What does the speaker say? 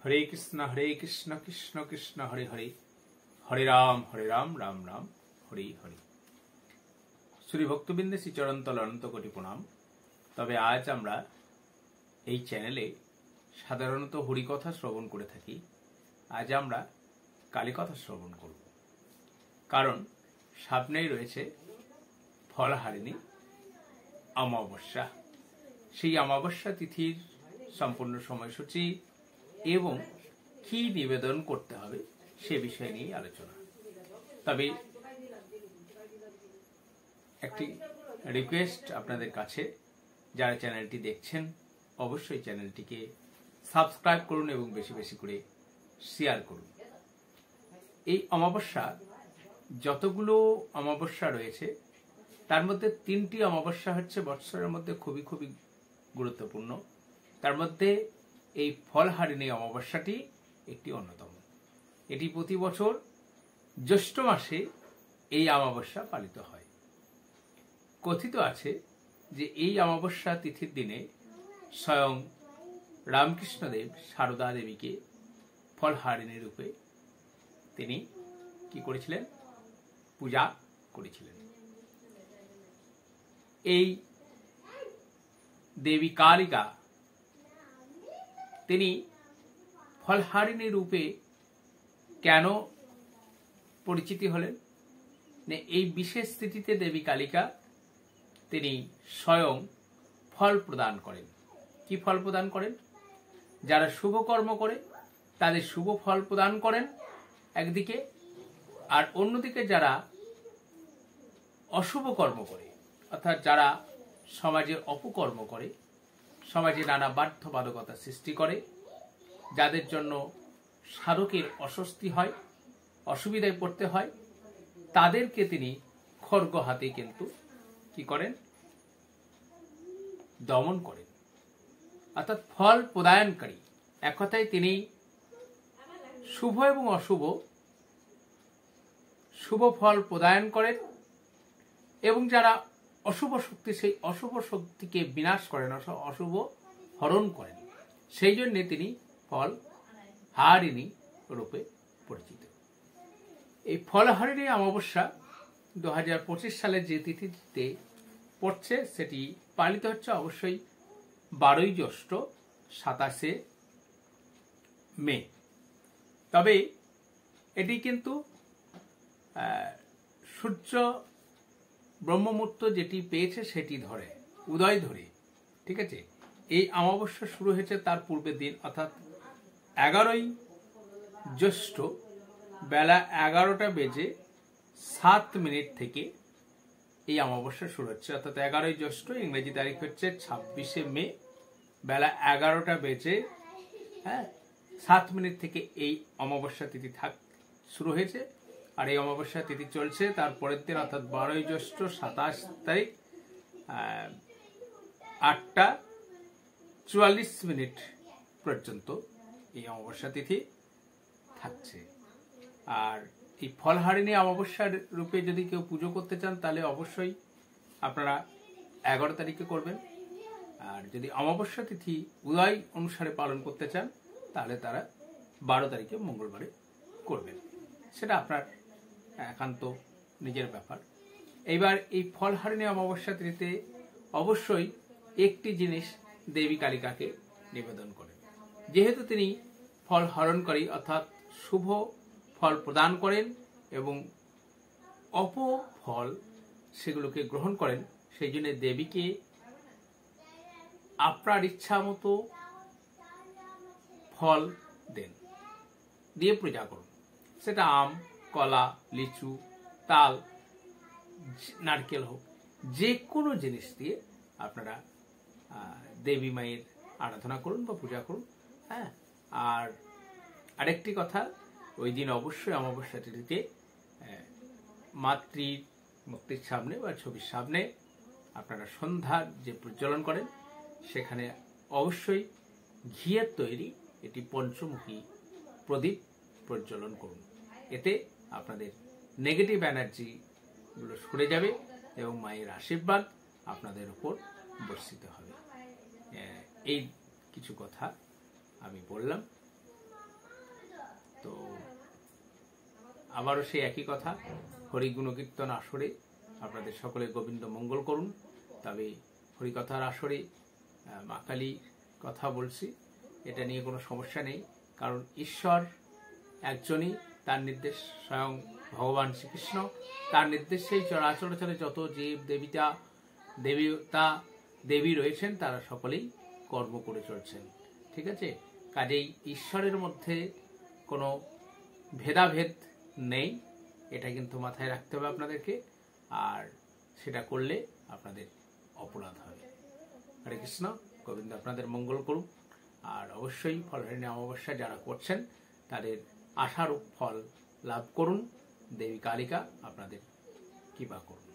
हरे कृष्ण कृष्ण कृष्ण हरे हरे हरे राम राम राम हरे हरे। श्री भक्तबिंदे श्री चरणतल अनंत कोटि प्रणाम। तबे आज आमरा এই চ্যানেলে সাধারণত হরিকথা শ্রবণ করে থাকি। আজ আমরা কালীকথা শ্রবণ করব, কারণ সামনেই রয়েছে ফলহারিণী অমাবস্যা। সেই অমাবস্যা তিথির সম্পূর্ণ সময়সূচি এবং কি নিবেদন করতে হবে সে বিষয় নিয়ে আলোচনা। তবে একটি রিকোয়েস্ট আপনাদের কাছে, যারা চ্যানেলটি দেখছেন অবশ্যই চ্যানেলটিকে সাবস্ক্রাইব করুন এবং বেশি বেশি করে শেয়ার করুন। এই অমাবস্যা, যতগুলো অমাবস্যা রয়েছে তার মধ্যে 3টি অমাবস্যা হচ্ছে বৎসরের মধ্যে খুবই খুবই গুরুত্বপূর্ণ। তার মধ্যে এই ফলহারিণী অমাবস্যাটি একটি অন্যতম। এটি প্রতি বছর জ্যৈষ্ঠ মাসে এই অমাবস্যা পালিত হয়। কথিত আছে যে এই অমাবস্যা তিথির দিনে স্বয়ং রামকৃষ্ণদেব সারদা দেবীকে ফলহারিণী রূপে তিনি কি করেছিলেন? পূজা করেছিলেন। এই দেবী কালিকা তিনি ফলহারিণী রূপে কেন পরিচিতি হলেন? এই বিশেষ তিথিতে দেবী কালিকা তিনি স্বয়ং ফল প্রদান করেন। কি ফল প্রদান করেন? যারা শুভ কর্ম করে তাদের শুভ ফল প্রদান করেন একদিকে, আর অন্যদিকে যারা অশুভ কর্ম করে, অর্থাৎ যারা সমাজে অপকর্ম করে, সমাজে নানা বাধ্যবাধকতা সৃষ্টি করে, যাদের জন্য সাধকের অস্বস্তি হয়, অসুবিধায় পড়তে হয়, তাদেরকে তিনি খড়গ হাতে কিন্তু কি করেন? দমন করেন। অর্থাৎ ফল প্রদায়নকারী। এক কথায় তিনি শুভ এবং অশুভ, শুভ ফল প্রদান করেন এবং যারা অশুভ শক্তি, সেই অশুভ শক্তিকে বিনাশ করেন, অশুভ হরণ করেন। সেই জন্য তিনি ফল হারিণী রূপে পরিচিত। এই ফলহারিণী অমাবস্যা 2025 সালের যে তিথিতে পড়ছে সেটি পালিত হচ্ছে অবশ্যই 12ই জ্যৈষ্ঠ, 27শে মে। তবে এটি কিন্তু সূর্য ব্রহ্মমুহূর্ত যেটি পেয়েছে সেটি ধরে, উদয় ধরে, ঠিক আছে। এই অমাবস্যা শুরু হয়েছে তার পূর্বের দিন, অর্থাৎ 11ই জ্যৈষ্ঠ বেলা 11টা বেজে 7 মিনিট থেকে এই অমাবস্যা শুরু হচ্ছে। অর্থাৎ 11ই জ্যৈষ্ঠ, ইংরেজি তারিখ হচ্ছে 26শে মে, বেলা 11টা বেজে 7 মিনিট থেকে এই অমাবস্যা তিথি শুরু হয়েছে। আর এই অমাবস্যা তিথি চলছে তার পরের দিন, অর্থাৎ 12ই জ্যৈষ্ঠ 27 তারিখ 8টা 44 মিনিট পর্যন্ত এই অমাবস্যা তিথি থাকছে। আর এই ফলহারিণী অমাবস্যার রূপে যদি কেউ পুজো করতে চান তাহলে অবশ্যই আপনারা 11 তারিখে করবেন। আর যদি অমাবস্যা তিথি উদয় অনুসারে পালন করতে চান তাহলে তারা 12 তারিখে মঙ্গলবারে করবেন। সেটা আপনার একান্ত নিজের ব্যাপার। এইবার এই ফলহারিণী অমাবস্যা তিথিতে অবশ্যই একটি জিনিস দেবী কালিকাকে নিবেদন করেন। যেহেতু তিনি ফল হরণকারী, অর্থাৎ শুভ ফল প্রদান করেন এবং অপফল সেগুলোকে গ্রহণ করেন, সেই জন্য দেবীকে আপনার ইচ্ছা মতো ফল দেন, দিয়ে পূজা করুন। সেটা আম, কলা, লিচু, তাল, নারকেল হোক, যে কোনো জিনিস দিয়ে আপনারা দেবী মায়ের আরাধনা করুন বা পূজা করুন। আর আরেকটি কথা, ওই দিন অবশ্যই অমাবস্যা তিথিতে মাতৃর মূর্তির সামনে বা ছবির সামনে আপনারা সন্ধ্যার যে প্রজ্বলন করেন সেখানে অবশ্যই ঘিয়ের তৈরি এটি পঞ্চমুখী প্রদীপ প্রজ্বলন করুন। এতে আপনাদের নেগেটিভ এনার্জিগুলো সরে যাবে এবং মায়ের আশীর্বাদ আপনাদের উপর বর্ষিত হবে। এই কিছু কথা আমি বললাম। আবারও সেই একই কথা, হরি গুণকীর্তন আসরে আপনাদের সকলে গোবিন্দ মঙ্গল করুন। তবে হরিকথার আসরে মা কালী কথা বলছি, এটা নিয়ে কোনো সমস্যা নেই, কারণ ঈশ্বর একজনই, তার নির্দেশ স্বয়ং ভগবান শ্রীকৃষ্ণ, তার নির্দেশেই চরাচরে যত জীব দেবী রয়েছেন তারা সকলেই কর্ম করে চলছেন। ঠিক আছে, কাজেই ঈশ্বরের মধ্যে কোনো ভেদাভেদ নেই, এটা কিন্তু মাথায় রাখতে হবে আপনাদেরকে, আর সেটা করলে আপনাদের অপরাধ হবে। হরে কৃষ্ণ, গোবিন্দ আপনাদের মঙ্গল করুন। আর অবশ্যই ফলহারিণী অমাবস্যা যারা করছেন তাদের আশারূপ ফল লাভ করুন। দেবী কালিকা আপনাদের কৃপা করুন।